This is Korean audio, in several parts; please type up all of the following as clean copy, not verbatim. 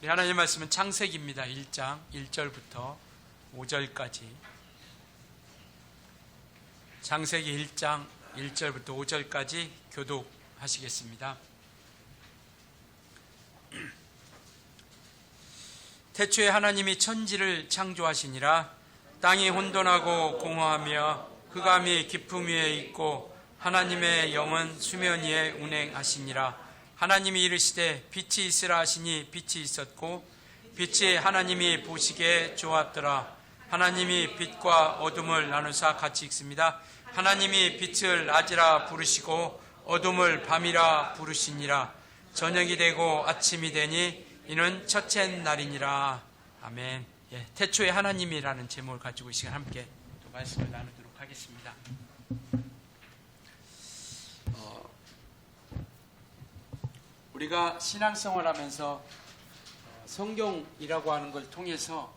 우리 하나님 말씀은 창세기입니다. 1장 1절부터 5절까지. 창세기 1장 1절부터 5절까지 교독하시겠습니다. 태초에 하나님이 천지를 창조하시니라. 땅이 혼돈하고 공허하며 흑암이 깊음 위에 있고 하나님의 영은 수면 위에 운행하시니라. 하나님이 이르시되 빛이 있으라 하시니 빛이 있었고 빛이 하나님이 보시기에 좋았더라. 하나님이 빛과 어둠을 나누사 같이 읽습니다. 하나님이 빛을 낮이라 부르시고 어둠을 밤이라 부르시니라. 저녁이 되고 아침이 되니 이는 첫째 날이니라. 아멘. 태초에 하나님이라는 제목을 가지고 이 시간 함께 또 말씀을 나누도록 하겠습니다. 우리가 신앙생활 하면서 성경이라고 하는 걸 통해서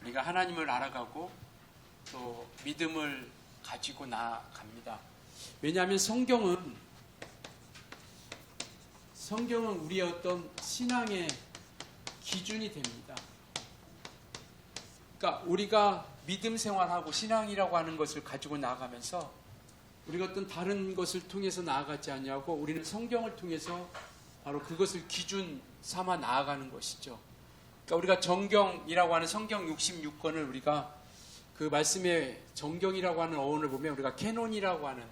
우리가 하나님을 알아가고 또 믿음을 가지고 나아갑니다. 왜냐하면 성경은 우리의 어떤 신앙의 기준이 됩니다. 그러니까 우리가 믿음 생활하고 신앙이라고 하는 것을 가지고 나아가면서 우리가 어떤 다른 것을 통해서 나아가지 않냐고 우리는 성경을 통해서 바로 그것을 기준 삼아 나아가는 것이죠. 그러니까 우리가 정경이라고 하는 성경 66권을 우리가 그 말씀의 정경이라고 하는 어원을 보면 우리가 캐논이라고 하는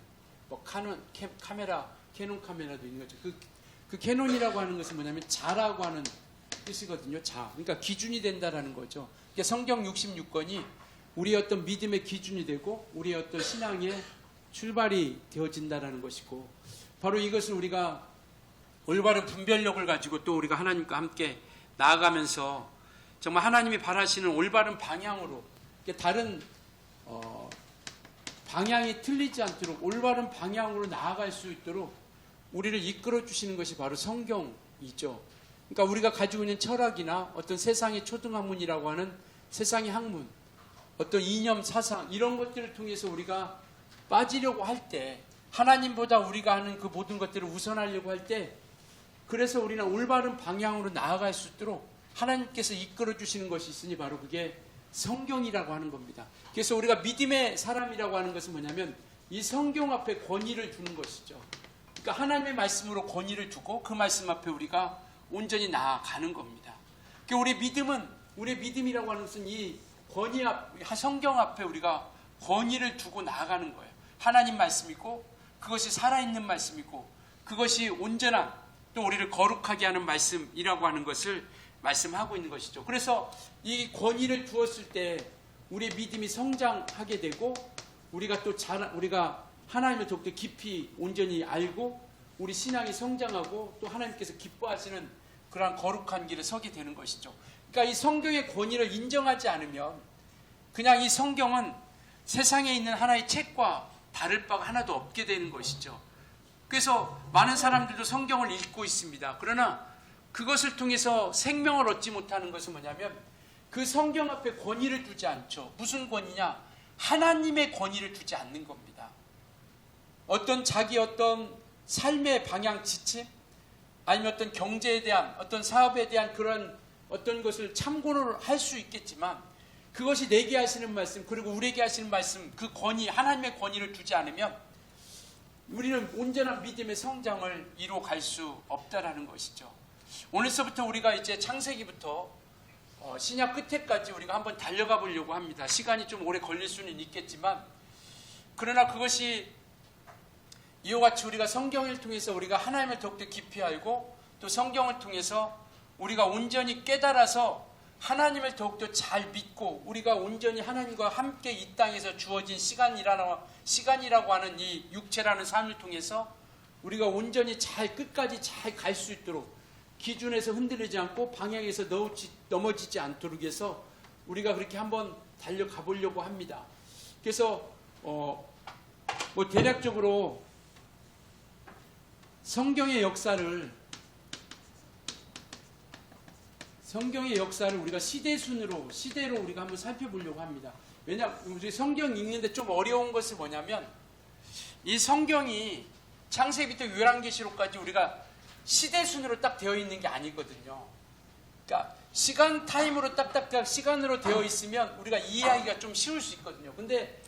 캐논 카메라도 있는 거죠. 그 캐논이라고 하는 것은 뭐냐면 자라고 하는 뜻이거든요. 자. 그러니까 기준이 된다라는 거죠. 그러니까 성경 66권이 우리의 어떤 믿음의 기준이 되고 우리의 어떤 신앙의 출발이 되어진다라는 것이고 바로 이것을 우리가 올바른 분별력을 가지고 또 우리가 하나님과 함께 나아가면서 정말 하나님이 바라시는 올바른 방향으로 다른 방향이 틀리지 않도록 올바른 방향으로 나아갈 수 있도록 우리를 이끌어 주시는 것이 바로 성경이죠. 그러니까 우리가 가지고 있는 철학이나 어떤 세상의 초등학문이라고 하는 세상의 학문, 어떤 이념, 사상 이런 것들을 통해서 우리가 빠지려고 할 때 하나님보다 우리가 하는 그 모든 것들을 우선하려고 할 때 그래서 우리는 올바른 방향으로 나아갈 수 있도록 하나님께서 이끌어 주시는 것이 있으니 바로 그게 성경이라고 하는 겁니다. 그래서 우리가 믿음의 사람이라고 하는 것은 뭐냐면 이 성경 앞에 권위를 두는 것이죠. 그러니까 하나님의 말씀으로 권위를 두고 그 말씀 앞에 우리가 온전히 나아가는 겁니다. 그러니까 우리의 믿음이라고 하는 것은 이 권위 성경 앞에 우리가 권위를 두고 나아가는 거예요. 하나님 말씀이고 그것이 살아있는 말씀이고 그것이 온전한 또 우리를 거룩하게 하는 말씀이라고 하는 것을 말씀하고 있는 것이죠. 그래서 이 권위를 두었을 때 우리의 믿음이 성장하게 되고 우리가 하나님을 더욱더 깊이 온전히 알고 우리 신앙이 성장하고 또 하나님께서 기뻐하시는 그러한 거룩한 길을 서게 되는 것이죠. 그러니까 이 성경의 권위를 인정하지 않으면 그냥 이 성경은 세상에 있는 하나의 책과 다를 바가 하나도 없게 되는 것이죠. 그래서 많은 사람들도 성경을 읽고 있습니다. 그러나 그것을 통해서 생명을 얻지 못하는 것은 뭐냐면 그 성경 앞에 권위를 두지 않죠. 무슨 권위냐? 하나님의 권위를 두지 않는 겁니다. 어떤 삶의 방향 지침 아니면 어떤 경제에 대한 어떤 사업에 대한 그런 어떤 것을 참고를 할 수 있겠지만 그것이 내게 하시는 말씀 그리고 우리에게 하시는 말씀 그 권위 하나님의 권위를 두지 않으면 우리는 온전한 믿음의 성장을 이루어갈 수 없다라는 것이죠. 오늘서부터 우리가 이제 창세기부터 신약 끝에까지 우리가 한번 달려가 보려고 합니다. 시간이 좀 오래 걸릴 수는 있겠지만 그러나 그것이 이와 같이 우리가 성경을 통해서 우리가 하나님을 더욱더 깊이 알고 또 성경을 통해서 우리가 온전히 깨달아서 하나님을 더욱더 잘 믿고 우리가 온전히 하나님과 함께 이 땅에서 주어진 시간이라고 하는 이 육체라는 삶을 통해서 우리가 온전히 끝까지 잘 갈 수 있도록 기준에서 흔들리지 않고 방향에서 넘어지지 않도록 해서 우리가 그렇게 한번 달려가 보려고 합니다. 그래서 대략적으로 성경의 역사를 우리가 시대로 우리가 한번 살펴보려고 합니다. 왜냐하면 우리 성경 읽는데 좀 어려운 것은 뭐냐면 이 성경이 창세기부터 요한계시록까지 우리가 시대 순으로 딱 되어 있는 게 아니거든요. 그러니까 시간 타임으로 딱딱딱 시간으로 되어 있으면 우리가 이해하기가 좀 쉬울 수 있거든요. 근데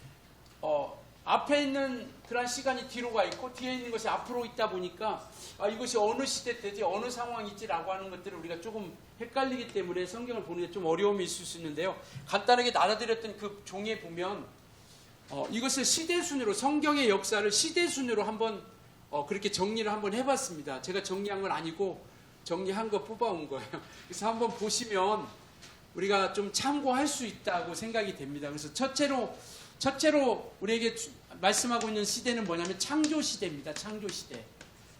앞에 있는 그런 시간이 뒤로 가 있고 뒤에 있는 것이 앞으로 있다 보니까 이것이 어느 시대 때지 어느 상황이지라고 하는 것들을 우리가 조금 헷갈리기 때문에 성경을 보는 데 좀 어려움이 있을 수 있는데요. 간단하게 나눠드렸던 그 종이에 보면 이것을 시대순으로, 성경의 역사를 시대순으로 한번 그렇게 정리를 한번 해봤습니다. 제가 정리한 건 아니고 정리한 거 뽑아온 거예요. 그래서 한번 보시면 우리가 좀 참고할 수 있다고 생각이 됩니다. 그래서 첫째로 우리에게 말씀하고 있는 시대는 뭐냐면 창조시대입니다. 창조시대.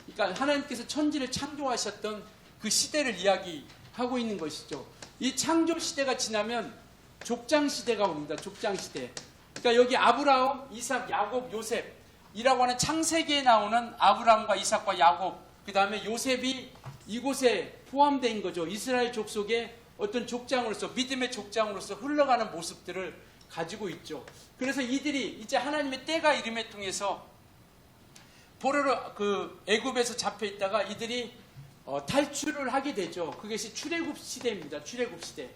그러니까 하나님께서 천지를 창조하셨던 그 시대를 이야기하고 있는 것이죠. 이 창조시대가 지나면 족장시대가 옵니다. 족장시대. 그러니까 여기 아브라함, 이삭, 야곱, 요셉이라고 하는 창세기에 나오는 아브라함과 이삭과 야곱, 그 다음에 요셉이 이곳에 포함된 거죠. 이스라엘 족속의 어떤 족장으로서, 믿음의 족장으로서 흘러가는 모습들을 가지고 있죠. 그래서 이들이 이제 하나님의 때가 이름에 통해서 포로로 애굽에서 잡혀 있다가 이들이 탈출을 하게 되죠. 그것이 출애굽 시대입니다. 출애굽 시대.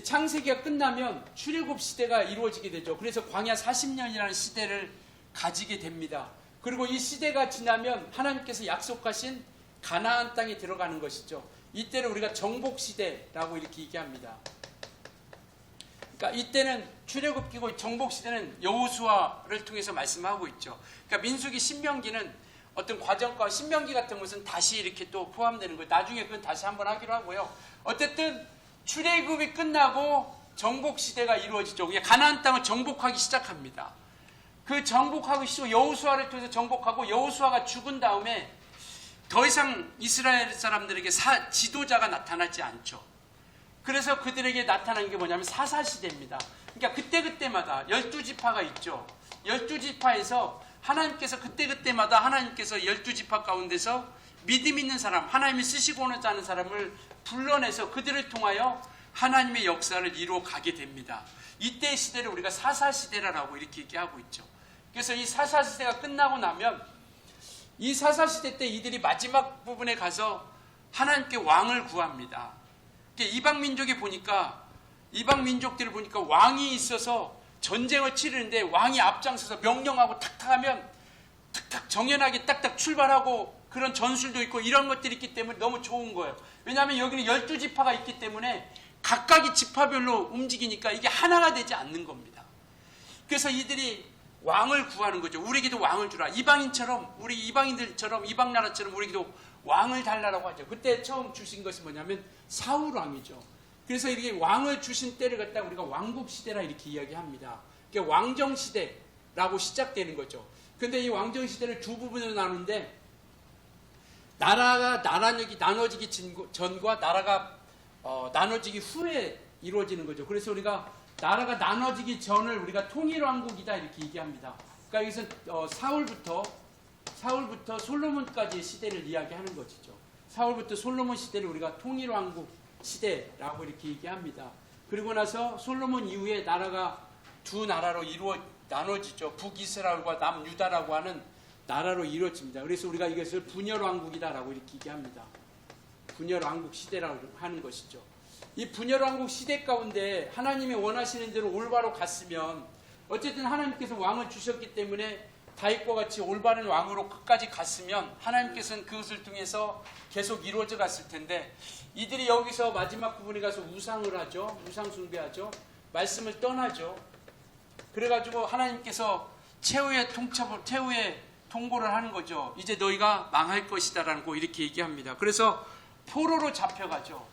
창세기가 끝나면 출애굽 시대가 이루어지게 되죠. 그래서 광야 40년이라는 시대를 가지게 됩니다. 그리고 이 시대가 지나면 하나님께서 약속하신 가나안 땅에 들어가는 것이죠. 이때를 우리가 정복 시대라고 이렇게 얘기합니다. 그러니까 이때는 출애굽기고 정복 시대는 여호수아를 통해서 말씀하고 있죠. 그러니까 민수기, 신명기는 어떤 과정과 신명기 같은 것은 다시 이렇게 또 포함되는 거예요. 나중에 그건 다시 한번 하기로 하고요. 어쨌든 출애굽이 끝나고 정복 시대가 이루어지죠. 가나안 땅을 정복하기 시작합니다. 그 정복하고 시작, 여호수아를 통해서 정복하고 여호수아가 죽은 다음에 더 이상 이스라엘 사람들에게 지도자가 나타나지 않죠. 그래서 그들에게 나타난 게 뭐냐면 사사시대입니다. 그러니까 그때그때마다 12지파가 있죠. 12지파에서 하나님께서 그때그때마다 하나님께서 12지파 가운데서 믿음 있는 사람, 하나님이 쓰시고자 하는 사람을 불러내서 그들을 통하여 하나님의 역사를 이루어 가게 됩니다. 이때의 시대를 우리가 사사시대라고 이렇게 얘기하고 있죠. 그래서 이 사사시대가 끝나고 나면 이 사사시대 때 이들이 마지막 부분에 가서 하나님께 왕을 구합니다. 이방 민족들을 보니까 왕이 있어서 전쟁을 치르는데 왕이 앞장서서 명령하고 탁탁 하면 탁탁 정연하게 딱딱 출발하고 그런 전술도 있고 이런 것들이 있기 때문에 너무 좋은 거예요. 왜냐하면 여기는 12지파가 있기 때문에 각각의 지파별로 움직이니까 이게 하나가 되지 않는 겁니다. 그래서 이들이 왕을 구하는 거죠. 우리에게도 왕을 주라. 이방인처럼, 우리 이방인들처럼, 이방 나라처럼 우리에게도 왕을 달라고 하죠. 그때 처음 주신 것이 뭐냐면 사울 왕이죠. 그래서 이렇게 왕을 주신 때를 갖다 우리가 왕국 시대라 이렇게 이야기합니다. 그러니까 왕정 시대라고 시작되는 거죠. 근데 이 왕정 시대를 두 부분으로 나누는데 나라가 나눠지기 전과 나라가 나눠지기 후에 이루어지는 거죠. 그래서 우리가 나라가 나눠지기 전을 우리가 통일왕국이다 이렇게 얘기합니다. 그러니까 여기서 사울부터 솔로몬까지의 시대를 이야기하는 것이죠. 사울부터 솔로몬 시대를 우리가 통일왕국 시대라고 이렇게 얘기합니다. 그리고 나서 솔로몬 이후에 나라가 두 나라로 나눠지죠. 북이스라엘과 남유다라고 하는 나라로 이루어집니다. 그래서 우리가 이것을 분열왕국이다라고 이렇게 얘기합니다. 분열왕국 시대라고 하는 것이죠. 이 분열왕국 시대 가운데 하나님이 원하시는 대로 올바로 갔으면 어쨌든 하나님께서 왕을 주셨기 때문에 다윗과 같이 올바른 왕으로 끝까지 갔으면 하나님께서는 그것을 통해서 계속 이루어져 갔을 텐데 이들이 여기서 마지막 부분에 가서 우상을 하죠. 우상 숭배하죠. 말씀을 떠나죠. 그래가지고 하나님께서 최후의 통고를 하는 거죠. 이제 너희가 망할 것이다라고 이렇게 얘기합니다. 그래서 포로로 잡혀가죠.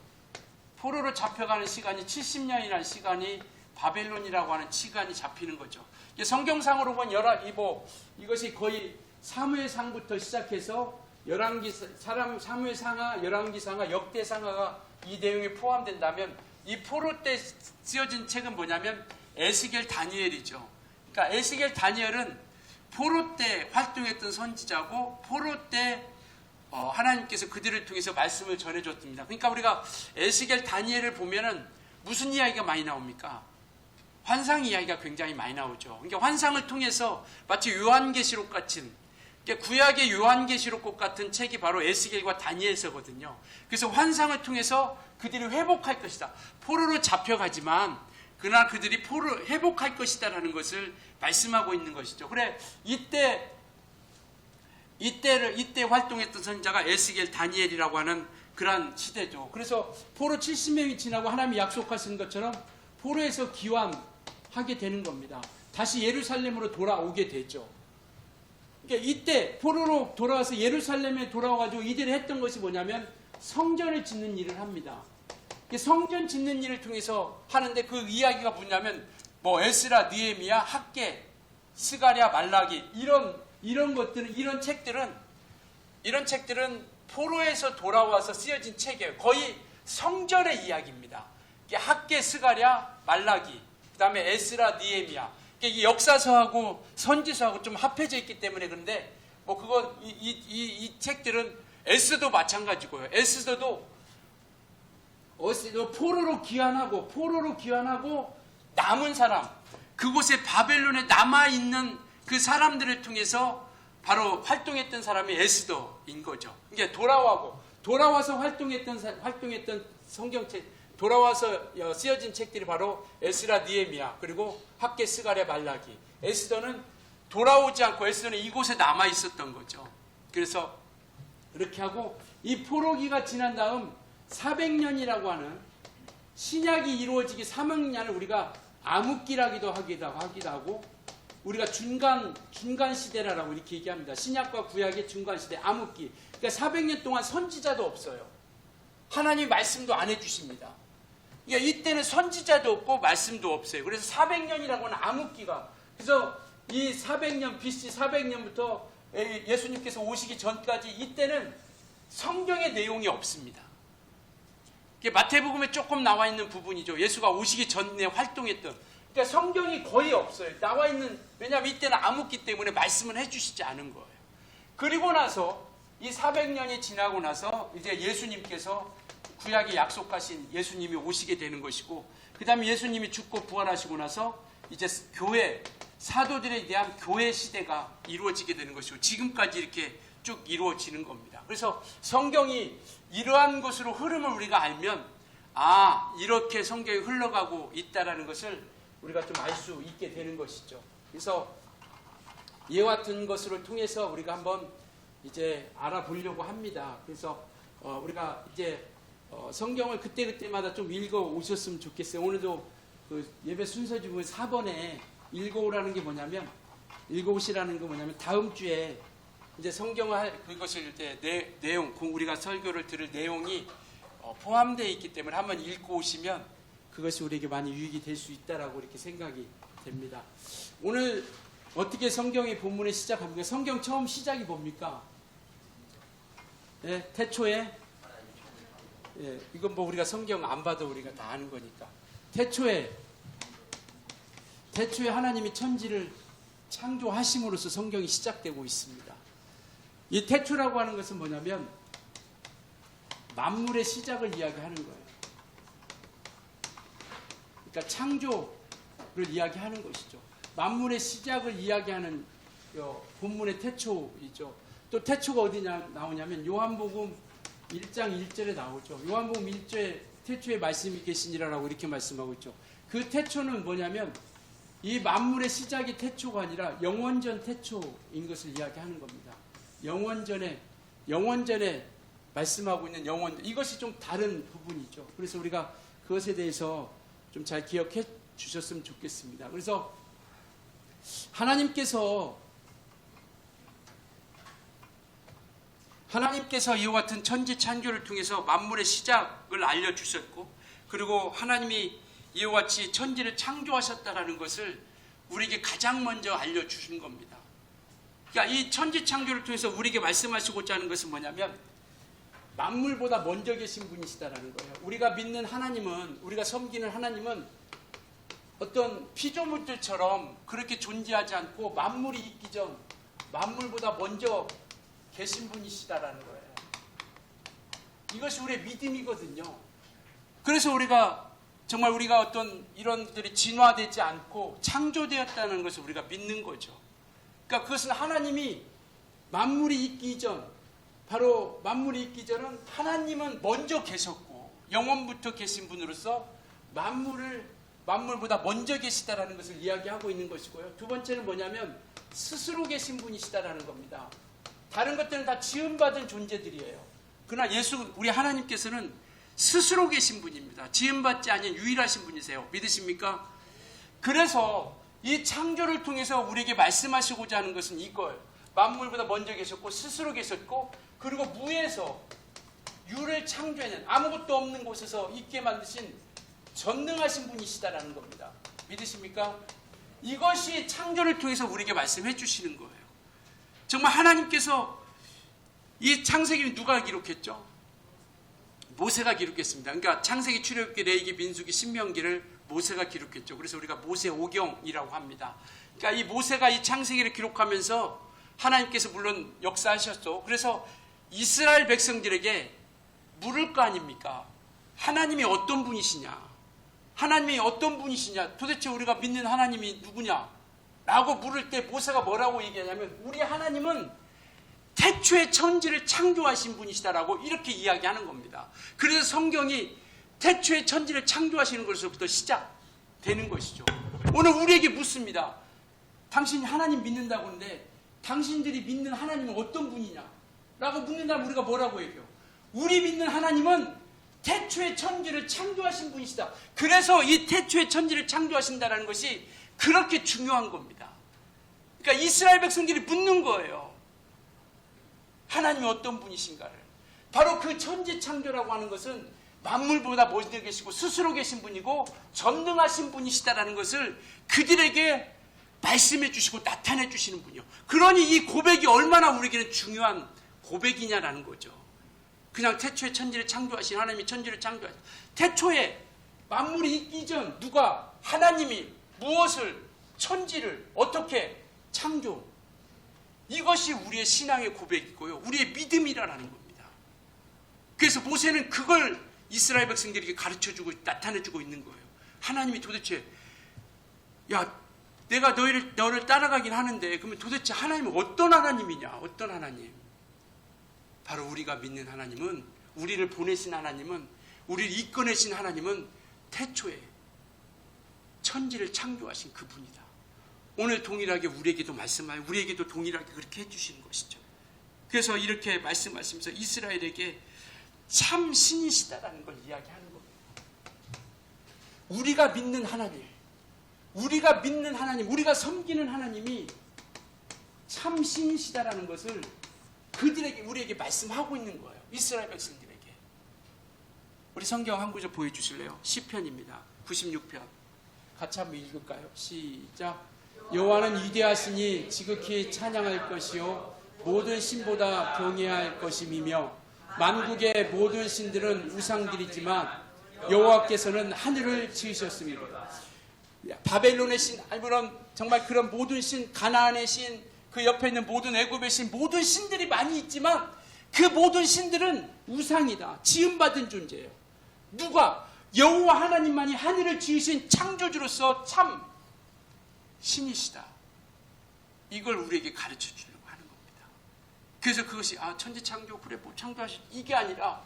포로로 잡혀가는 시간이 70년이라는 시간이 바벨론이라고 하는 시간이 잡히는 거죠. 성경상으로 보면 이것이 거의 사무엘상부터 시작해서 사무엘상하, 열왕기상하, 역대상하가 이 내용에 포함된다면 이 포로 때 쓰여진 책은 뭐냐면 에스겔 다니엘이죠. 그러니까 에스겔 다니엘은 포로 때 활동했던 선지자고 포로 때 하나님께서 그들을 통해서 말씀을 전해줬습니다. 그러니까 우리가 에스겔 다니엘을 보면은 무슨 이야기가 많이 나옵니까? 환상 이야기가 굉장히 많이 나오죠. 그러니까 환상을 통해서 마치 요한계시록 같은 구약의 요한계시록국 같은 책이 바로 에스겔과 다니엘서거든요. 그래서 환상을 통해서 그들이 회복할 것이다. 포로로 잡혀가지만 그러나 그들이 포로 회복할 것이다라는 것을 말씀하고 있는 것이죠. 그래 이때 활동했던 선지자가 에스겔, 다니엘이라고 하는 그러한 시대죠. 그래서 포로 70년이 지나고 하나님이 약속하신 것처럼 포로에서 귀환하게 되는 겁니다. 다시 예루살렘으로 돌아오게 되죠. 그러니까 이때 포로로 돌아와서 예루살렘에 돌아와가지고 이들이 했던 것이 뭐냐면 성전을 짓는 일을 합니다. 성전 짓는 일을 통해서 하는데 그 이야기가 뭐냐면 뭐 에스라, 느헤미야, 학개, 스가랴, 말라기 이런 것들은 이런 책들은 포로에서 돌아와서 쓰여진 책이에요. 거의 성전의 이야기입니다. 학개, 스가랴, 말라기, 그다음에 에스라, 느헤미야. 이게 역사서하고 선지서하고 좀 합해져 있기 때문에 그런데 뭐 그거 이 책들은 에스더도 마찬가지고요. 에스더도 포로로 귀환하고 남은 사람, 그곳에 바벨론에 남아 있는 그 사람들을 통해서 바로 활동했던 사람이 에스더인 거죠. 이게 돌아와서 활동했던 성경책, 돌아와서 쓰여진 책들이 바로 에스라, 느헤미야, 그리고 학개, 스가랴, 말라기. 에스더는 돌아오지 않고 에스더는 이곳에 남아 있었던 거죠. 그래서 이렇게 하고 이 포로기가 지난 다음 400년이라고 하는 신약이 이루어지기 400년을 우리가 암흑기라기도 하기도 하고 우리가 중간 시대라고 이렇게 얘기합니다. 신약과 구약의 중간 시대, 암흑기. 그러니까 400년 동안 선지자도 없어요. 하나님 말씀도 안 해주십니다. 그러니까 이때는 선지자도 없고 말씀도 없어요. 그래서 400년이라고 하는 암흑기가. 그래서 이 400년, BC 400년부터 예수님께서 오시기 전까지 이때는 성경의 내용이 없습니다. 마태복음에 조금 나와 있는 부분이죠. 예수가 오시기 전에 활동했던. 그러니까 성경이 거의 없어요. 나와 있는, 왜냐하면 이때는 암흑기 때문에 말씀을 해주시지 않은 거예요. 그리고 나서 이 400년이 지나고 나서 이제 예수님께서 구약에 약속하신 예수님이 오시게 되는 것이고, 그 다음에 예수님이 죽고 부활하시고 나서 이제 교회, 사도들에 대한 교회 시대가 이루어지게 되는 것이고, 지금까지 이렇게 쭉 이루어지는 겁니다. 그래서 성경이 이러한 것으로 흐름을 우리가 알면, 이렇게 성경이 흘러가고 있다라는 것을 우리가 좀 알 수 있게 되는 것이죠. 그래서 이와 같은 것을 통해서 우리가 한번 이제 알아보려고 합니다. 그래서 우리가 이제 성경을 그때그때마다 좀 읽어 오셨으면 좋겠어요. 오늘도 그 예배 순서지부 4번에 읽어오라는 게 뭐냐면, 읽어오시라는 게 뭐냐면, 다음 주에 이제 성경을 그것을 이제 내용, 우리가 설교를 들을 내용이 포함되어 있기 때문에 한번 읽고 오시면 그것이 우리에게 많이 유익이 될 수 있다라고 이렇게 생각이 됩니다. 오늘 어떻게 성경의 본문을 시작합니까? 성경 처음 시작이 뭡니까? 네, 태초에, 이건 뭐 우리가 성경 안 봐도 우리가 다 아는 거니까. 태초에 하나님이 천지를 창조하심으로써 성경이 시작되고 있습니다. 이 태초라고 하는 것은 뭐냐면 만물의 시작을 이야기하는 거예요. 그러니까 창조를 이야기하는 것이죠. 만물의 시작을 이야기하는 본문의 태초이죠. 또 태초가 어디 나오냐면 요한복음 1장 1절에 나오죠. 요한복음 1절에 태초에 말씀이 계시니라라고 이렇게 말씀하고 있죠. 그 태초는 뭐냐면 이 만물의 시작이 태초가 아니라 영원전 태초인 것을 이야기하는 겁니다. 영원전에 말씀하고 있는 영원, 이것이 좀 다른 부분이죠. 그래서 우리가 그것에 대해서 좀 잘 기억해 주셨으면 좋겠습니다. 그래서 하나님께서 이와 같은 천지 창조를 통해서 만물의 시작을 알려주셨고, 그리고 하나님이 이와 같이 천지를 창조하셨다라는 것을 우리에게 가장 먼저 알려주신 겁니다. 그러니까 이 천지 창조를 통해서 우리에게 말씀하시고자 하는 것은 뭐냐면 만물보다 먼저 계신 분이시다라는 거예요. 우리가 믿는 하나님은, 우리가 섬기는 하나님은 어떤 피조물들처럼 그렇게 존재하지 않고 만물이 있기 전 만물보다 먼저 계신 분이시다라는 거예요. 이것이 우리의 믿음이거든요. 그래서 우리가 정말 우리가 어떤 이런 것들이 진화되지 않고 창조되었다는 것을 우리가 믿는 거죠. 그러니까 그것은 하나님이 만물이 있기 전, 바로 만물이 있기 전은 하나님은 먼저 계셨고 영원부터 계신 분으로서 만물보다 먼저 계시다라는 것을 이야기하고 있는 것이고요. 두 번째는 뭐냐면 스스로 계신 분이시다라는 겁니다. 다른 것들은 다 지음받은 존재들이에요. 그러나 우리 하나님께서는 스스로 계신 분입니다. 지음받지 않은 유일하신 분이세요. 믿으십니까? 그래서 이 창조를 통해서 우리에게 말씀하시고자 하는 것은 이거예요. 만물보다 먼저 계셨고 스스로 계셨고 그리고 무에서 유를 창조해낸 아무것도 없는 곳에서 있게 만드신 전능하신 분이시다라는 겁니다. 믿으십니까? 이것이 창조를 통해서 우리에게 말씀해 주시는 거예요. 정말 하나님께서 이 창세기를 누가 기록했죠? 모세가 기록했습니다. 그러니까 창세기, 출애굽기, 레위기, 민수기, 신명기를 모세가 기록했죠. 그래서 우리가 모세오경이라고 합니다. 그러니까 이 모세가 이 창세기를 기록하면서 하나님께서 물론 역사하셨죠. 그래서 이스라엘 백성들에게 물을 거 아닙니까? 하나님이 어떤 분이시냐? 하나님이 어떤 분이시냐? 도대체 우리가 믿는 하나님이 누구냐? 라고 물을 때 모세가 뭐라고 얘기하냐면 우리 하나님은 태초에 천지를 창조하신 분이시다라고 이렇게 이야기하는 겁니다. 그래서 성경이 태초에 천지를 창조하시는 것으로부터 시작되는 것이죠. 오늘 우리에게 묻습니다. 당신이 하나님 믿는다고 하는데 당신들이 믿는 하나님은 어떤 분이냐? 라고 묻는다면 우리가 뭐라고 얘기해요? 우리 믿는 하나님은 태초에 천지를 창조하신 분이시다. 그래서 이 태초에 천지를 창조하신다는 것이 그렇게 중요한 겁니다. 그러니까 이스라엘 백성들이 묻는 거예요. 하나님이 어떤 분이신가를. 바로 그 천지 창조라고 하는 것은 만물보다 먼저 계시고 스스로 계신 분이고 전능하신 분이시다라는 것을 그들에게 말씀해 주시고 나타내 주시는 분이요. 그러니 이 고백이 얼마나 우리에게는 중요한 고백이냐라는 거죠. 그냥 태초에 천지를 창조하신 하나님이 천지를 창조하신 태초에 만물이 있기 전 누가 하나님이 무엇을 천지를 어떻게 창조 이것이 우리의 신앙의 고백이고요. 우리의 믿음이라는 겁니다. 그래서 모세는 그걸 이스라엘 백성들에게 가르쳐주고 나타내주고 있는 거예요. 하나님이 도대체 야 내가 너를 따라가긴 하는데 그러면 도대체 하나님은 어떤 하나님이냐? 어떤 하나님? 바로 우리가 믿는 하나님은 우리를 보내신 하나님은 우리를 이끌어내신 하나님은 태초에 천지를 창조하신 그분이다. 오늘 동일하게 우리에게도 말씀하여 우리에게도 동일하게 그렇게 해주시는 것이죠. 그래서 이렇게 말씀하시면서 이스라엘에게 참 신이시다라는 걸 이야기하는 겁니다. 우리가 믿는 하나님, 우리가 섬기는 하나님이 참 신이시다라는 것을 그들에게 우리에게 말씀하고 있는 거예요. 이스라엘 백성들에게. 우리 성경 한 구절 보여주실래요? 시편입니다. 96편. 같이 한번 읽을까요? 시작. 여호와는 위대하시니 지극히 찬양할 것이요 모든 신보다 경외할 것임이며 만국의 모든 신들은 우상들이지만 여호와께서는 하늘을 지으셨습니다. 바벨론의 신, 정말 그런 모든 신, 가나안의 신, 그 옆에 있는 모든 애굽의 신, 모든 신들이 많이 있지만 그 모든 신들은 우상이다. 지음받은 존재예요. 누가? 여호와 하나님만이 하늘을 지으신 창조주로서 참 신이시다. 이걸 우리에게 가르쳐 주려고 하는 겁니다. 그래서 그것이 천지 창조 그래 뭐 창조하신 이게 아니라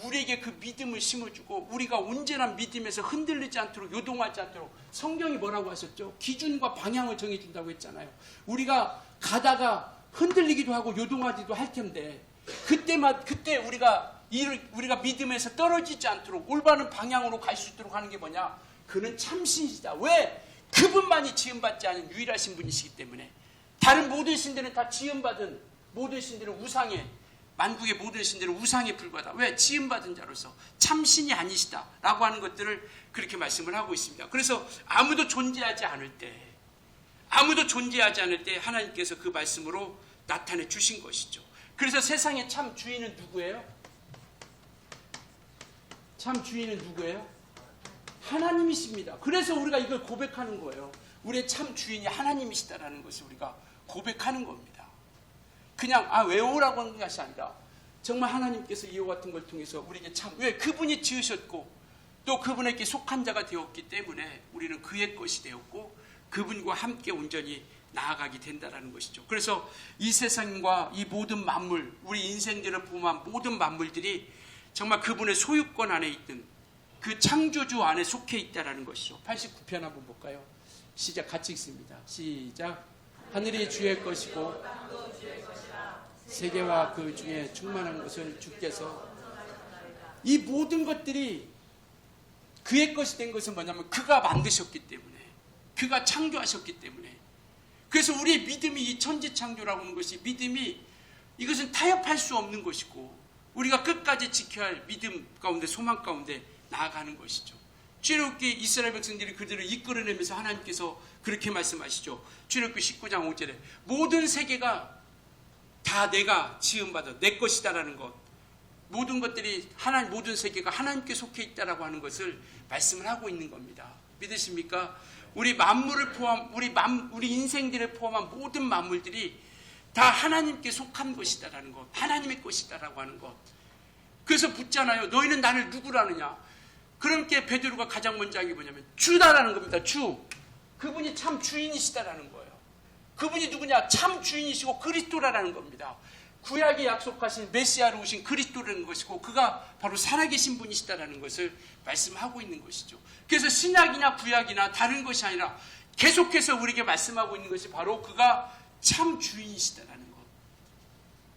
우리에게 그 믿음을 심어주고 우리가 언제나 믿음에서 흔들리지 않도록 요동하지 않도록 성경이 뭐라고 하셨죠? 기준과 방향을 정해준다고 했잖아요. 우리가 가다가 흔들리기도 하고 요동하기도 할 텐데 그때 우리가 믿음에서 떨어지지 않도록 올바른 방향으로 갈 수 있도록 하는 게 뭐냐? 그는 참신이시다. 왜? 그분만이 지음받지 않은 유일하신 분이시기 때문에. 다른 모든 신들은 다 지음받은 모든 신들은 우상에 만국의 모든 신들은 우상에 불과하다. 왜? 지음받은 자로서 참신이 아니시다라고 하는 것들을 그렇게 말씀을 하고 있습니다. 그래서 아무도 존재하지 않을 때 하나님께서 그 말씀으로 나타내 주신 것이죠. 그래서 세상의 참 주인은 누구예요? 참 주인은 누구예요? 하나님이십니다. 그래서 우리가 이걸 고백하는 거예요. 우리의 참 주인이 하나님이시다라는 것을 우리가 고백하는 겁니다. 그냥 외우라고 하는 것이 아니라 정말 하나님께서 이와 같은 걸 통해서 우리에게 왜 그분이 지으셨고 또 그분에게 속한 자가 되었기 때문에 우리는 그의 것이 되었고 그분과 함께 온전히 나아가게 된다라는 것이죠. 그래서 이 세상과 이 모든 만물, 우리 인생들을 포함한 모든 만물들이 정말 그분의 소유권 안에 있는 그 창조주 안에 속해 있다라는 것이죠. 89편 한번 볼까요? 시작, 같이 읽습니다. 시작. 하늘이 주의 것이고 세계와 그 중에 충만한 것을 주께서, 이 모든 것들이 그의 것이 된 것은 뭐냐면 그가 만드셨기 때문에, 그가 창조하셨기 때문에. 그래서 우리의 믿음이, 이 천지창조라고 하는 것이, 믿음이 이것은 타협할 수 없는 것이고 우리가 끝까지 지켜야 할 믿음 가운데, 소망 가운데 나아가는 것이죠. 출애굽기 이스라엘 백성들이 그들을 이끌어내면서 하나님께서 그렇게 말씀하시죠. 출애굽기 19장 5절에 모든 세계가 다 내가 지음받아 내 것이다라는 것, 모든 것들이 하나님, 모든 세계가 하나님께 속해 있다라고 하는 것을 말씀을 하고 있는 겁니다. 믿으십니까? 우리 만물을 포함, 우리 인생들을 포함한 모든 만물들이 다 하나님께 속한 것이다라는 것, 하나님의 것이다라고 하는 것. 그래서 묻잖아요. 너희는 나를 누구라느냐? 그렇게 베드로가 가장 먼저 하는 게 뭐냐면 주다라는 겁니다. 주. 그분이 참 주인이시다라는 거예요. 그분이 누구냐? 참 주인이시고 그리스도라는 겁니다. 구약이 약속하신 메시아로 오신 그리스도라는 것이고 그가 바로 살아계신 분이시다라는 것을 말씀하고 있는 것이죠. 그래서 신약이나 구약이나 다른 것이 아니라 계속해서 우리에게 말씀하고 있는 것이 바로 그가 참 주인이시다라는 것.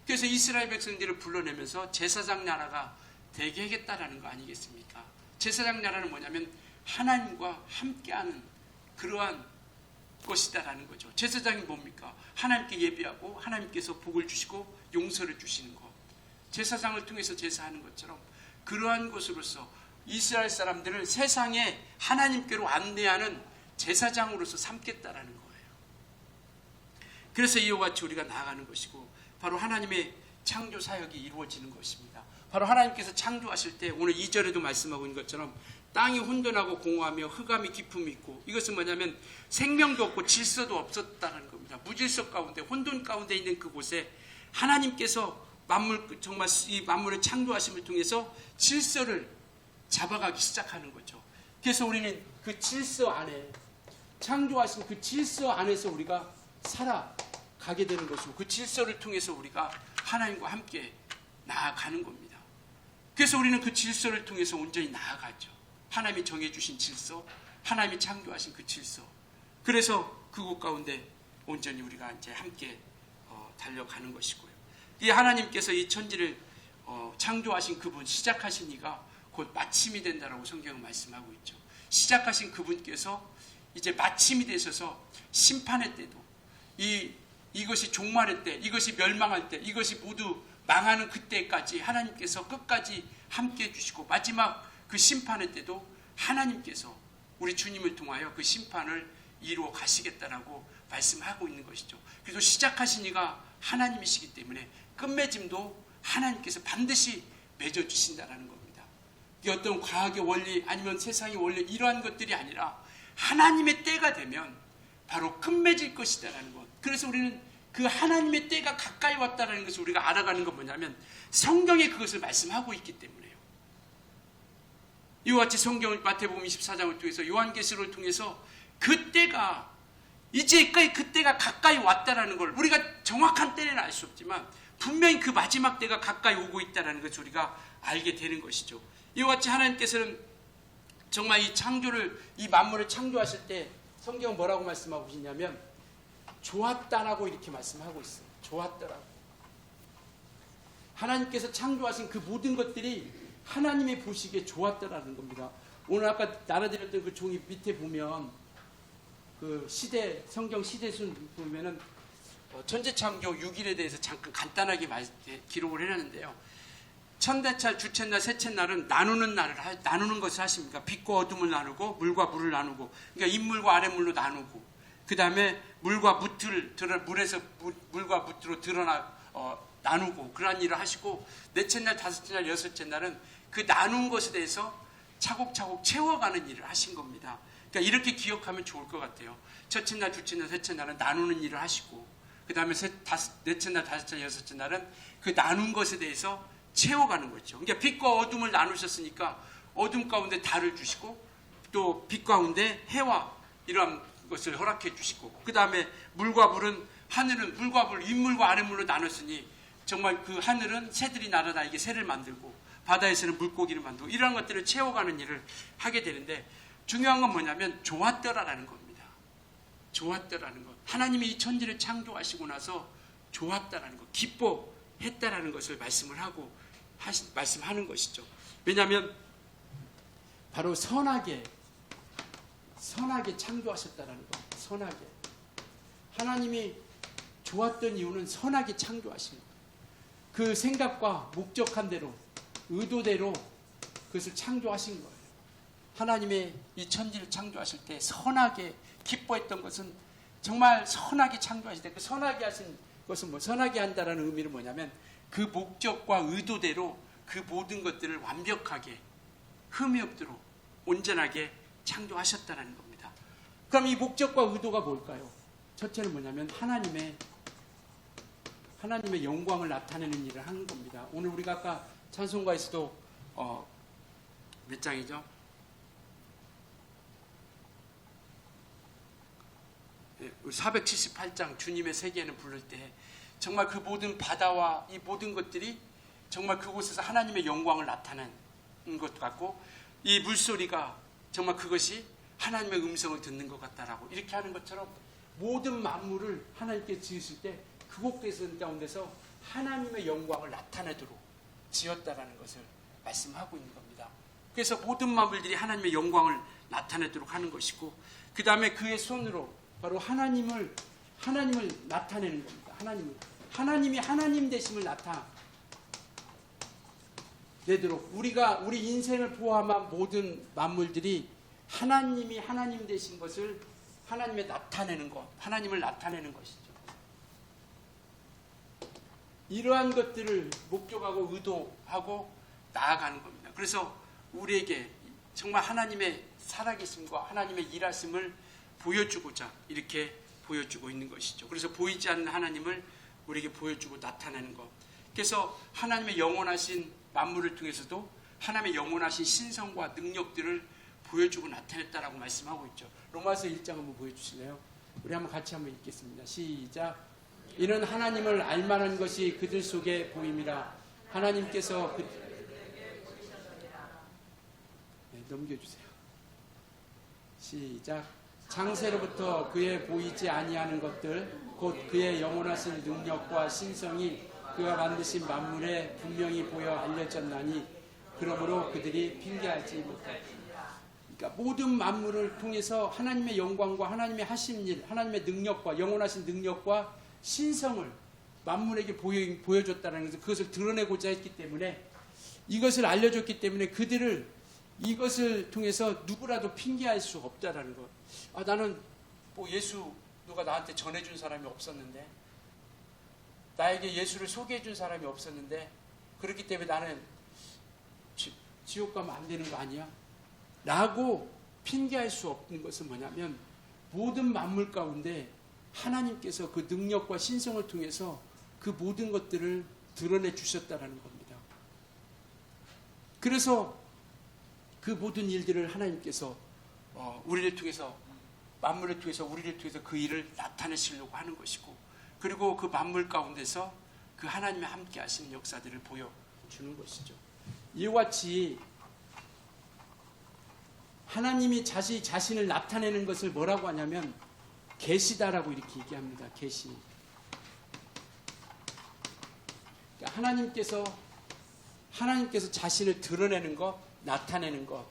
그래서 이스라엘 백성들을 불러내면서 제사장 나라가 되게 하겠다라는 거 아니겠습니까? 제사장 나라는 뭐냐면 하나님과 함께하는 그러한 것이다라는 거죠. 제사장이 뭡니까? 하나님께 예배하고 하나님께서 복을 주시고 용서를 주시는 것. 제사장을 통해서 제사하는 것처럼 그러한 것으로서 이스라엘 사람들을 세상에 하나님께로 안내하는 제사장으로서 삼겠다라는 거예요. 그래서 이와 같이 우리가 나아가는 것이고 바로 하나님의 창조 사역이 이루어지는 것입니다. 바로 하나님께서 창조하실 때 오늘 2절에도 말씀하고 있는 것처럼 땅이 혼돈하고 공허하며 흑암이 깊음이 있고, 이것은 뭐냐면 생명도 없고 질서도 없었다는 겁니다. 무질서 가운데, 혼돈 가운데 있는 그곳에 하나님께서 정말 이 만물을 창조하심을 통해서 질서를 잡아가기 시작하는 거죠. 그래서 우리는 그 질서 안에, 창조하신 그 질서 안에서 우리가 살아가게 되는 것이고 그 질서를 통해서 우리가 하나님과 함께 나아가는 겁니다. 그래서 우리는 그 질서를 통해서 온전히 나아가죠. 하나님이 정해주신 질서, 하나님이 창조하신 그 질서. 그래서 그곳 가운데 온전히 우리가 이제 함께 달려가는 것이고요. 이 하나님께서 이 천지를 창조하신 그분, 시작하신 이가 곧 마침이 된다라고 성경은 말씀하고 있죠. 시작하신 그분께서 이제 마침이 되셔서 심판의 때도, 이것이 종말의 때, 이것이 멸망할 때, 이것이 모두 망하는 그때까지 하나님께서 끝까지 함께 해주시고 마지막 그 심판의 때도 하나님께서 우리 주님을 통하여 그 심판을 이루어 가시겠다라고 말씀하고 있는 것이죠. 그래서 시작하신 이가 하나님이시기 때문에 끝맺음도 하나님께서 반드시 맺어주신다라는 겁니다. 이게 어떤 과학의 원리 아니면 세상의 원리 이러한 것들이 아니라 하나님의 때가 되면 바로 끝맺을 것이다라는 것. 그래서 우리는 그 하나님의 때가 가까이 왔다는 것을 우리가 알아가는 건 뭐냐면 성경에 그것을 말씀하고 있기 때문에요. 이와 같이 성경을 마태복음 24장을 통해서 요한계시록을 통해서 그때가 이제 그때가 가까이 왔다라는 걸 우리가 정확한 때는 알 수 없지만 분명히 그 마지막 때가 가까이 오고 있다는 것을 우리가 알게 되는 것이죠. 이와 같이 하나님께서는 정말 이 창조를, 이 만물을 창조하실 때 성경은 뭐라고 말씀하고 계시냐면 좋았다라고 이렇게 말씀하고 있어요. 좋았더라고. 하나님께서 창조하신 그 모든 것들이 하나님이 보시기에 좋았더라는 겁니다. 오늘 아까 나눠드렸던 그 종이 밑에 보면 그 시대, 성경 시대순 보면은 천지창조 6일에 대해서 잠깐 간단하게 기록을 해놨는데요. 첫날, 둘째, 셋째 날은 나누는 것을 하십니까? 빛과 어둠을 나누고 물과 물을 나누고, 그러니까 인물과 아랫물로 나누고, 그 다음에 물과 물에서 물과 무트로 나누고 그러한 일을 하시고, 넷째 날, 다섯째 날, 여섯째 날은 그 나눈 것에 대해서 차곡차곡 채워가는 일을 하신 겁니다. 그러니까 이렇게 기억하면 좋을 것 같아요. 첫째 날, 둘째 날, 셋째 날은 나누는 일을 하시고, 그 다음에 넷째 날, 다섯째 날, 여섯째 날은 그 나눈 것에 대해서 채워가는 거죠. 그러니까 빛과 어둠을 나누셨으니까 어둠 가운데 달을 주시고 또 빛 가운데 해와 이러한 것을 허락해 주시고, 그 다음에 물과 물은, 하늘은 물과 물, 윗물과 아랫물로 나눴으니 정말 그 하늘은 새들이 날아다니게 새를 만들고 바다에서는 물고기를 만들고 이러한 것들을 채워가는 일을 하게 되는데, 중요한 건 뭐냐면 좋았더라라는 겁니다. 좋았더라는 것. 하나님이 이 천지를 창조하시고 나서 좋았다라는 것, 기뻐했다라는 것을 말씀하는 것이죠. 왜냐하면 바로 선하게 창조하셨다라는 것. 선하게. 하나님이 좋았던 이유는 선하게 창조하신 거예요. 그 생각과 목적한 대로, 의도대로 그것을 창조하신 거예요. 하나님의 이 천지를 창조하실 때 선하게 기뻐했던 것은 정말 선하게 창조하실 때, 그 선하게 하신 것은 선하게 한다라는 의미는 뭐냐면 그 목적과 의도대로 그 모든 것들을 완벽하게 흠이 없도록 온전하게 창조하셨다는 겁니다. 그럼 이 목적과 의도가 뭘까요? 첫째는 뭐냐면 하나님의 영광을 나타내는 일을 하는 겁니다. 오늘 우리가 아까 찬송가에서도 몇 장이죠? 478장 주님의 세계에는 부를 때 정말 그 모든 바다와 이 모든 것들이 정말 그곳에서 하나님의 영광을 나타내는 것 같고, 이 물소리가 정말 그것이 하나님의 음성을 듣는 것 같다라고 이렇게 하는 것처럼 모든 만물을 하나님께 지으실 때 그곳 가운데서 하나님의 영광을 나타내도록 지었다라는 것을 말씀하고 있는 겁니다. 그래서 모든 만물들이 하나님의 영광을 나타내도록 하는 것이고, 그 다음에 그의 손으로 바로 하나님을 나타내는 겁니다. 하나님이 하나님 되심을 나타내도록 우리 인생을 포함한 모든 만물들이 하나님이 하나님 되신 것을 하나님을 나타내는 것이죠. 이러한 것들을 목적하고 의도하고 나아가는 겁니다. 그래서 우리에게 정말 하나님의 살아계심과 하나님의 일하심을 보여주고자 이렇게 보여주고 있는 것이죠. 그래서 보이지 않는 하나님을 우리에게 보여주고 나타내는 것. 그래서 하나님의 영원하신 만물을 통해서도 하나님의 영원하신 신성과 능력들을 보여주고 나타냈다라고 말씀하고 있죠. 로마서 1장 한번 보여주실래요? 우리 한번 같이 한번 읽겠습니다. 시작. 이는 하나님을 알만한 것이 그들 속에 보임이라. 하나님께서 넘겨주세요. 시작. 창세로부터 그의 보이지 아니하는 것들 곧 그의 영원하신 능력과 신성이 그가 만드신 만물에 분명히 보여 알려졌나니 그러므로 그들이 핑계하지 못하다. 그러니까 모든 만물을 통해서 하나님의 영광과 하나님의 하신 일, 하나님의 능력과 영원하신 능력과 신성을 만물에게 보여줬다는 것을, 그것을 드러내고자 했기 때문에, 이것을 알려줬기 때문에 그들을 이것을 통해서 누구라도 핑계할 수 없다라는 것. 나는 예수 누가 나한테 전해준 사람이 없었는데, 나에게 예수를 소개해준 사람이 없었는데, 그렇기 때문에 나는 지옥 가면 안 되는 거 아니야? 라고 핑계할 수 없는 것은 뭐냐면, 모든 만물 가운데 하나님께서 그 능력과 신성을 통해서 그 모든 것들을 드러내 주셨다라는 겁니다. 그래서 그 모든 일들을 하나님께서 우리를 통해서, 만물을 통해서, 우리를 통해서 그 일을 나타내시려고 하는 것이고, 그리고 그 만물 가운데서 그 하나님의 함께 하시는 역사들을 보여주는 것이죠. 이와 같이 하나님이 자신을 나타내는 것을 뭐라고 하냐면 계시다라고 이렇게 얘기합니다. 계시. 그러니까 하나님께서 자신을 드러내는 것, 나타내는 것.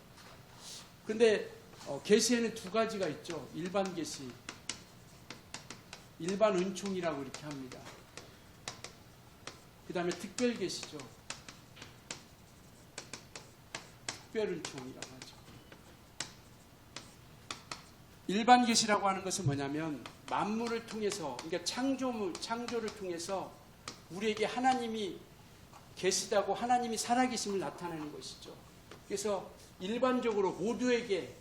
근데 계시에는 두 가지가 있죠. 일반 계시, 일반 은총이라고 이렇게 합니다. 그 다음에 특별 계시죠. 특별 은총이라고 하죠. 일반 계시라고 하는 것은 뭐냐면 만물을 통해서, 그러니까 창조를 통해서 우리에게 하나님이 계시다고, 하나님이 살아계심을 나타내는 것이죠. 그래서 일반적으로 모두에게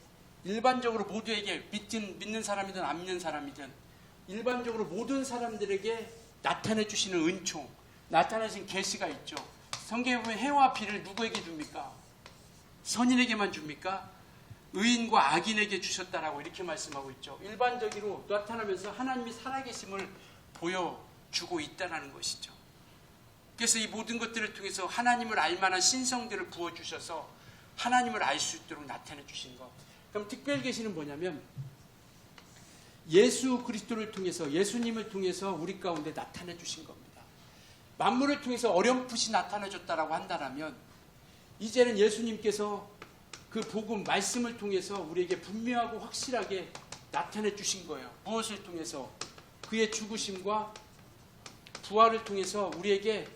믿는 사람이든 안 믿는 사람이든 일반적으로 모든 사람들에게 나타내 주시는 은총, 나타내신 계시가 있죠. 성경에 보면 해와 비를 누구에게 줍니까? 선인에게만 줍니까? 의인과 악인에게 주셨다라고 이렇게 말씀하고 있죠. 일반적으로 나타나면서 하나님이 살아계심을 보여주고 있다는 것이죠. 그래서 이 모든 것들을 통해서 하나님을 알만한 신성들을 부어주셔서 하나님을 알 수 있도록 나타내 주신 것. 그럼 특별 계시는 뭐냐면 예수 그리스도를 통해서, 예수님을 통해서 우리 가운데 나타내 주신 겁니다. 만물을 통해서 어렴풋이 나타내 줬다라고 한다면 이제는 예수님께서 그 복음, 말씀을 통해서 우리에게 분명하고 확실하게 나타내 주신 거예요. 무엇을 통해서? 그의 죽으심과 부활을 통해서 우리에게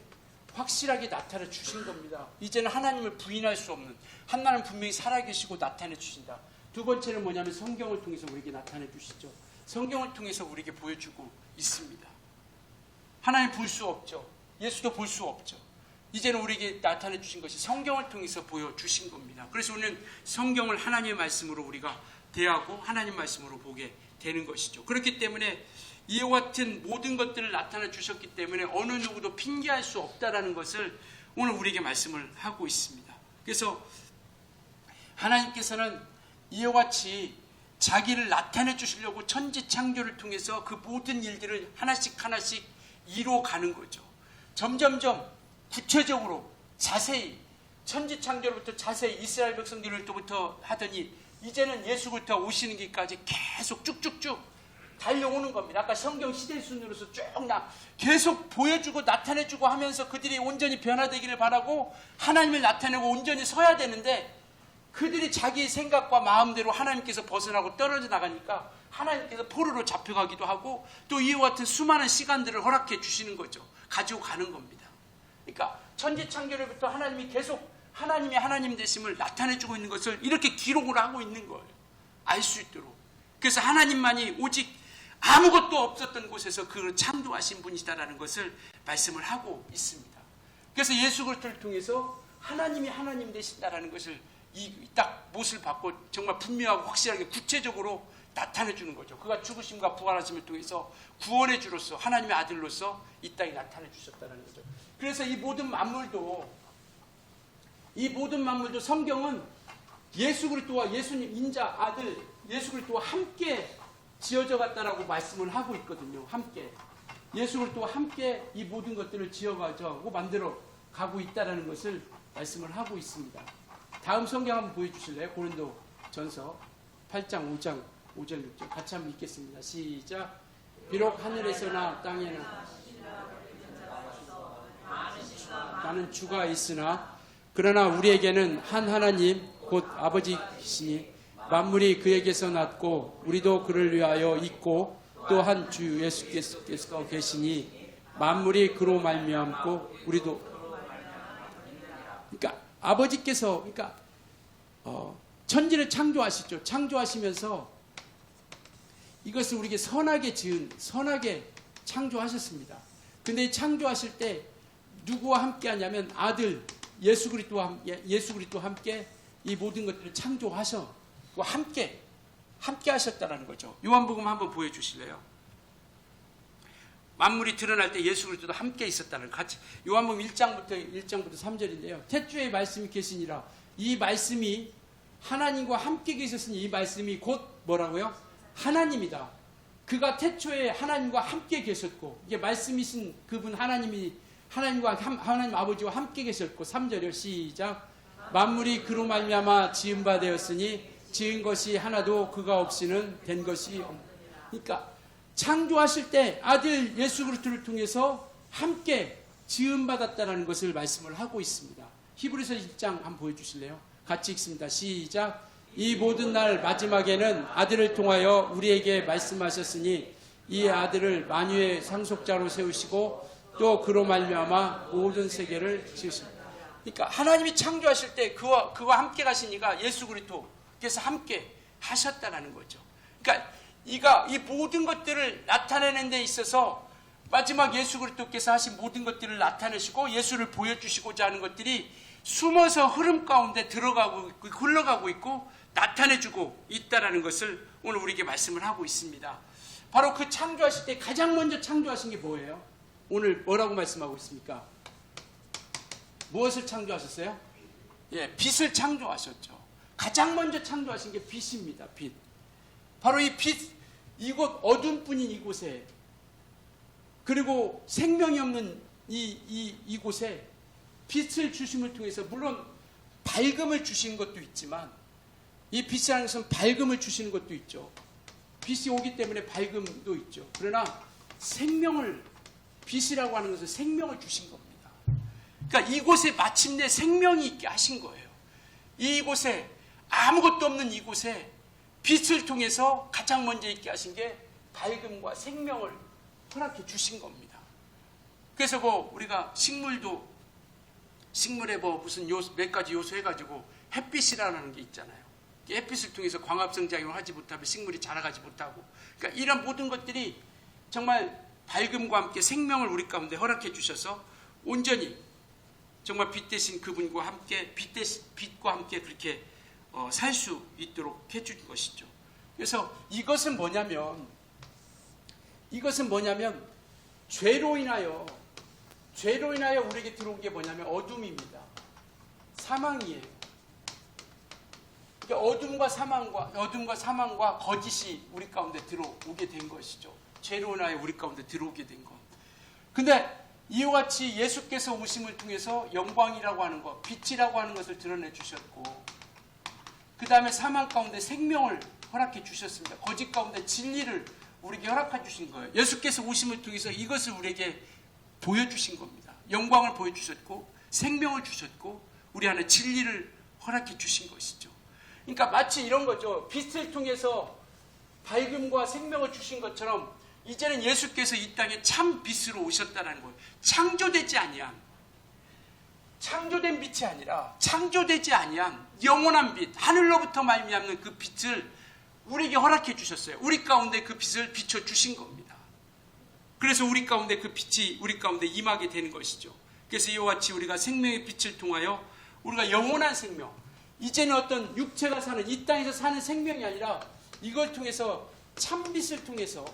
확실하게 나타내 주신 겁니다. 이제는 하나님을 부인할 수 없는, 하나님은 분명히 살아계시고 나타내 주신다. 두 번째는 뭐냐면 성경을 통해서 우리에게 나타내 주시죠. 성경을 통해서 우리에게 보여주고 있습니다. 하나님 볼 수 없죠. 예수도 볼 수 없죠. 이제는 우리에게 나타내 주신 것이 성경을 통해서 보여주신 겁니다. 그래서 우리는 성경을 하나님의 말씀으로 우리가 대하고 하나님 말씀으로 보게 되는 것이죠. 그렇기 때문에 이와 같은 모든 것들을 나타내 주셨기 때문에 어느 누구도 핑계할 수 없다라는 것을 오늘 우리에게 말씀을 하고 있습니다. 그래서 하나님께서는 이와 같이 자기를 나타내 주시려고 천지창조를 통해서 그 모든 일들을 하나씩 하나씩 이루어가는 거죠. 점점점 구체적으로 자세히 천지창조로부터 자세히 이스라엘 백성들부터 하더니 이제는 예수부터 오시는 길까지 계속 쭉쭉쭉 달려오는 겁니다. 아까 성경 시대 순으로서 쭉 계속 보여주고 나타내주고 하면서 그들이 온전히 변화되기를 바라고 하나님을 나타내고 온전히 서야 되는데 그들이 자기의 생각과 마음대로 하나님께서 벗어나고 떨어져 나가니까 하나님께서 포로로 잡혀가기도 하고 또 이와 같은 수많은 시간들을 허락해 주시는 거죠. 가지고 가는 겁니다. 그러니까 천지창조로부터 하나님이 계속 하나님의 하나님 되심을 나타내주고 있는 것을 이렇게 기록을 하고 있는 거예요. 알 수 있도록. 그래서 하나님만이 오직 아무것도 없었던 곳에서 그를 창조하신 분이시다라는 것을 말씀을 하고 있습니다. 그래서 예수 그리스도를 통해서 하나님이 하나님 되신다라는 것을 딱 못을 받고 정말 분명하고 확실하게 구체적으로 나타내 주는 거죠. 그가 죽으심과 부활하심을 통해서 구원의 주로서 하나님의 아들로서 이 땅에 나타내 주셨다는 거죠. 그래서 이 모든 만물도 성경은 예수 그리스도와 예수님 인자 아들 예수 그리스도와 함께 지어져 갔다라고 말씀을 하고 있거든요. 함께 예수 그리스도와 함께 이 모든 것들을 지어가고 만들어 가고 있다라는 것을 말씀을 하고 있습니다. 다음 성경 한번 보여주실래요? 고린도전서 8장 5장 5절 6절 같이 한번 읽겠습니다. 시작. 비록 하늘에서나 땅에나 나는 주가 있으나 그러나 우리에게는 한 하나님 곧 아버지시니 만물이 그에게서 났고 우리도 그를 위하여 있고 또 한 주 예수께서 계시니 만물이 그로 말미암고 우리도 그러니까 아버지께서 천지를 창조하시죠. 창조하시면서 이것을 우리에게 선하게 창조하셨습니다. 근데 창조하실 때 누구와 함께 하냐면 아들 예수 그리스도와 함께 이 모든 것들을 창조하셔 함께 하셨다라는 거죠. 요한복음 한번 보여주실래요? 만물이 드러날 때 예수 그리스도도 함께 있었다는 같이 요한복음 1장부터 3절인데요. 태초에 말씀이 계시니라. 이 말씀이 하나님과 함께 계셨으니 이 말씀이 곧 뭐라고요? 하나님이다. 그가 태초에 하나님과 함께 계셨고 이게 말씀이신 그분 하나님 아버지와 함께 계셨고 3절이요. 시작. 만물이 그로 말미암아 지은 바 되었으니 지은 것이 하나도 그가 없이는 된 것이 없다. 그러니까 창조하실 때 아들 예수 그리스도를 통해서 함께 지음 받았다라는 것을 말씀을 하고 있습니다. 히브리서 1장 한번 보여주실래요? 같이 읽습니다. 시작. 이 모든 날 마지막에는 아들을 통하여 우리에게 말씀하셨으니 이 아들을 만유의 상속자로 세우시고 또 그로 말미암아 모든 세계를 지으십니다. 그러니까 하나님이 창조하실 때 그와 함께 가시니까 예수 그리스도께서 함께 하셨다라는 거죠. 그러니까 이 모든 것들을 나타내는 데 있어서 마지막 예수 그리스도께서 하신 모든 것들을 나타내시고 예수를 보여주시고자 하는 것들이 숨어서 흐름 가운데 흘러가고 있고 나타내주고 있다라는 것을 오늘 우리에게 말씀을 하고 있습니다. 바로 그 창조하실 때 가장 먼저 창조하신 게 뭐예요? 오늘 뭐라고 말씀하고 있습니까? 무엇을 창조하셨어요? 빛을 창조하셨죠. 가장 먼저 창조하신 게 빛입니다. 빛. 바로 이 빛, 이곳 어둠뿐인 이곳에, 그리고 생명이 없는 이곳에 빛을 주심을 통해서, 물론 밝음을 주신 것도 있지만, 이 빛이라는 것은 밝음을 주시는 것도 있죠. 빛이 오기 때문에 밝음도 있죠. 그러나 생명을, 빛이라고 하는 것은 생명을 주신 겁니다. 그러니까 이곳에 마침내 생명이 있게 하신 거예요. 이곳에, 아무것도 없는 이곳에 빛을 통해서 가장 먼저 있게 하신 게 밝음과 생명을 허락해 주신 겁니다. 그래서 우리가 식물에 무슨 몇 가지 요소 해가지고 햇빛이라는 게 있잖아요. 햇빛을 통해서 광합성작용을 하지 못하면 식물이 자라가지 못하고, 그러니까 이런 모든 것들이 정말 밝음과 함께 생명을 우리 가운데 허락해 주셔서 온전히 정말 빛 대신 그분과 함께, 빛과 함께 그렇게 살 수 있도록 해준 것이죠. 그래서 이것은 뭐냐면 죄로 인하여 우리에게 들어온 게 뭐냐면 어둠입니다. 사망이에요. 그러니까 어둠과 사망과 거짓이 우리 가운데 들어오게 된 것이죠. 죄로 인하여 우리 가운데 들어오게 된 것. 근데 이와 같이 예수께서 오심을 통해서 영광이라고 하는 것, 빛이라고 하는 것을 드러내 주셨고, 그 다음에 사망 가운데 생명을 허락해 주셨습니다. 거짓 가운데 진리를 우리에게 허락해 주신 거예요. 예수께서 오심을 통해서 이것을 우리에게 보여주신 겁니다. 영광을 보여주셨고, 생명을 주셨고, 우리 안에 진리를 허락해 주신 것이죠. 그러니까 마치 이런 거죠. 빛을 통해서 밝음과 생명을 주신 것처럼 이제는 예수께서 이 땅에 참 빛으로 오셨다는 거예요. 창조된 빛이 아니라 창조되지 아니한 영원한 빛, 하늘로부터 말미암는 그 빛을 우리에게 허락해 주셨어요. 우리 가운데 그 빛을 비춰 주신 겁니다. 그래서 우리 가운데 그 빛이 우리 가운데 임하게 되는 것이죠. 그래서 이와 같이 우리가 생명의 빛을 통하여 우리가 영원한 생명, 이제는 어떤 육체가 사는, 이 땅에서 사는 생명이 아니라 이걸 통해서 참빛을 통해서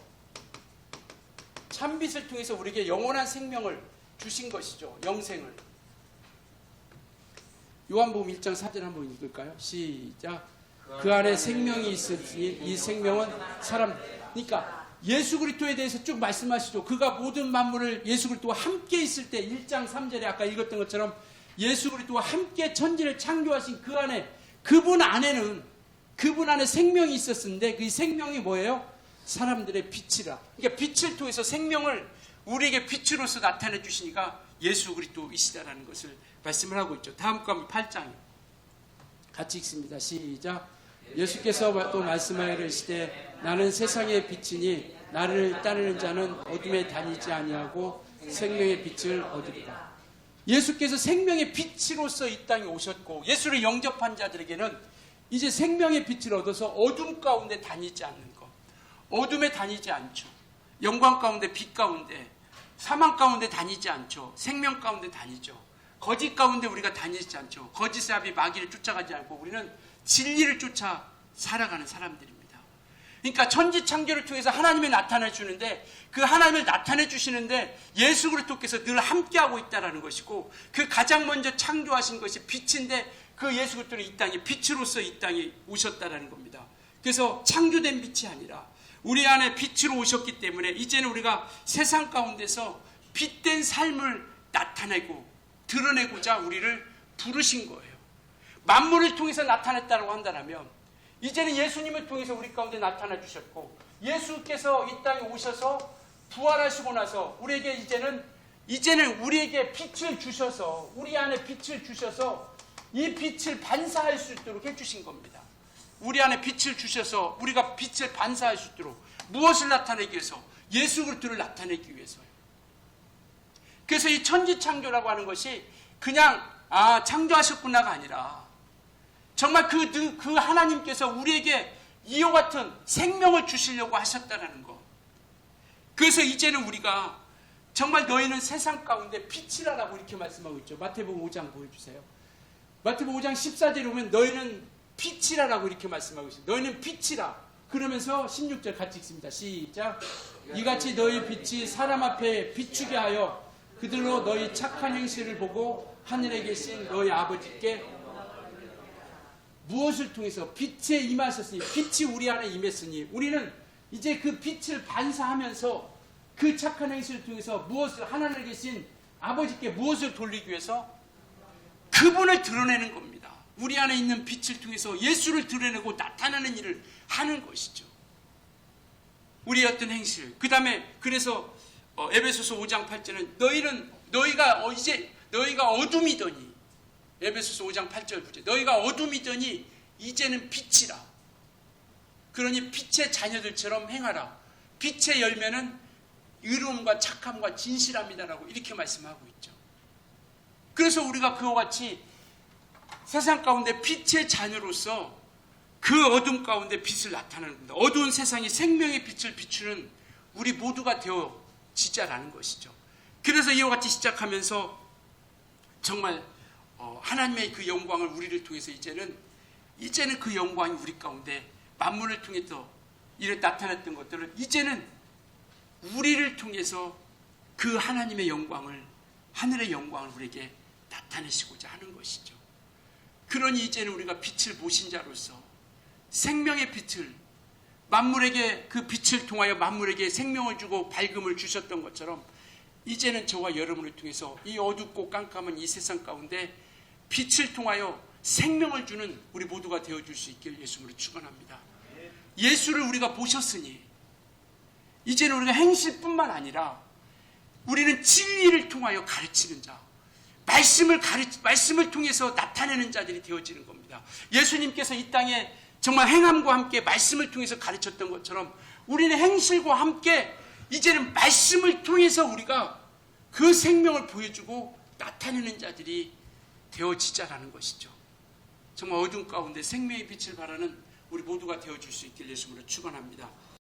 우리에게 영원한 생명을 주신 것이죠. 영생을. 요한복음 1장 4절 한번 읽을까요? 시작. 그 안에 생명이 있으니 이 생명은 사람. 그러니까 예수 그리스도에 대해서 쭉 말씀하시죠. 그가 모든 만물을 예수 그리스도와 함께 있을 때, 1장 3절에 아까 읽었던 것처럼 예수 그리스도와 함께 천지를 창조하신 그 안에, 그분 안에 생명이 있었는데 그 생명이 뭐예요? 사람들의 빛이라. 그러니까 빛을 통해서 생명을 우리에게 빛으로서 나타내 주시니까 예수 그리스도이시다라는 것을 말씀을 하고 있죠. 다음 거 8장 같이 읽습니다. 시작. 예수께서 또 말씀하여 이르시되 나는 세상의 빛이니 나를 따르는 자는 어둠에 다니지 아니하고 생명의 빛을 얻으리라. 예수께서 생명의 빛으로서 이 땅에 오셨고, 예수를 영접한 자들에게는 이제 생명의 빛을 얻어서 어둠 가운데 다니지 않는 것, 어둠에 다니지 않죠. 영광 가운데, 빛 가운데, 사망 가운데 다니지 않죠. 생명 가운데 다니죠. 거짓 가운데 우리가 다니지 않죠. 거짓의 아비 마귀를 쫓아가지 않고 우리는 진리를 쫓아 살아가는 사람들입니다. 그러니까 천지 창조를 통해서 하나님이 나타내 주는데, 그 하나님을 나타내 주시는데 예수 그리스도께서 늘 함께하고 있다는 것이고, 그 가장 먼저 창조하신 것이 빛인데 그 예수 그리스도는 이 땅에 빛으로서 이 땅에 오셨다는 겁니다. 그래서 창조된 빛이 아니라 우리 안에 빛으로 오셨기 때문에 이제는 우리가 세상 가운데서 빛된 삶을 나타내고 드러내고자 우리를 부르신 거예요. 만물을 통해서 나타냈다고 한다면 이제는 예수님을 통해서 우리 가운데 나타나 주셨고, 예수께서 이 땅에 오셔서 부활하시고 나서 우리에게 이제는 우리에게 빛을 주셔서, 우리 안에 빛을 주셔서 이 빛을 반사할 수 있도록 해주신 겁니다. 우리 안에 빛을 주셔서 우리가 빛을 반사할 수 있도록, 무엇을 나타내기 위해서? 예수 그리스도를 나타내기 위해서요. 그래서 이 천지창조라고 하는 것이 그냥 창조하셨구나가 아니라 정말 그 하나님께서 우리에게 이와 같은 생명을 주시려고 하셨다는 것. 그래서 이제는 우리가 정말 너희는 세상 가운데 빛이라라고 이렇게 말씀하고 있죠. 마태복음 5장 보여주세요. 마태복음 5장 14절에 보면 너희는 빛이라라고 이렇게 말씀하고 있어요. 너희는 빛이라. 그러면서 16절 같이 읽습니다. 시작. 이같이 너희 빛이 사람 앞에 비추게 하여 그들로 너희 착한 행실을 보고 하늘에 계신 너희 아버지께. 무엇을 통해서 빛에 임하셨으니, 빛이 우리 안에 임했으니 우리는 이제 그 빛을 반사하면서 그 착한 행실을 통해서 무엇을, 하나님에 계신 아버지께 무엇을 돌리기 위해서? 그분을 드러내는 겁니다. 우리 안에 있는 빛을 통해서 예수를 드러내고 나타나는 일을 하는 것이죠. 우리의 어떤 행실. 그 다음에 그래서 에베소서 5장 8절은 너희가 어둠이더니, 에베소서 5장 8절 9절, 너희가 어둠이더니 이제는 빛이라. 그러니 빛의 자녀들처럼 행하라. 빛의 열매는 의로움과 착함과 진실함이다라고 이렇게 말씀하고 있죠. 그래서 우리가 그와 같이 세상 가운데 빛의 자녀로서 그 어둠 가운데 빛을 나타내는 겁니다. 어두운 세상이 생명의 빛을 비추는 우리 모두가 되어지자라는 것이죠. 그래서 이와 같이 시작하면서 정말 하나님의 그 영광을 우리를 통해서 이제는 그 영광이 우리 가운데 만물을 통해서 이렇게 나타났던 것들을 이제는 우리를 통해서 그 하나님의 영광을, 하늘의 영광을 우리에게 나타내시고자 하는 것이죠. 그러니 이제는 우리가 빛을 보신 자로서 생명의 빛을, 만물에게 그 빛을 통하여 만물에게 생명을 주고 밝음을 주셨던 것처럼 이제는 저와 여러분을 통해서 이 어둡고 깜깜한 이 세상 가운데 빛을 통하여 생명을 주는 우리 모두가 되어줄 수 있기를 예수님으로 축원합니다. 예수를 우리가 보셨으니 이제는 우리가 행실뿐만 아니라 우리는 진리를 통하여 가르치는 자, 말씀을 통해서 나타내는 자들이 되어지는 겁니다. 예수님께서 이 땅에 정말 행함과 함께 말씀을 통해서 가르쳤던 것처럼 우리는 행실과 함께 이제는 말씀을 통해서 우리가 그 생명을 보여주고 나타내는 자들이 되어지자라는 것이죠. 정말 어둠 가운데 생명의 빛을 바라는 우리 모두가 되어줄 수 있길 예수님으로 축원합니다.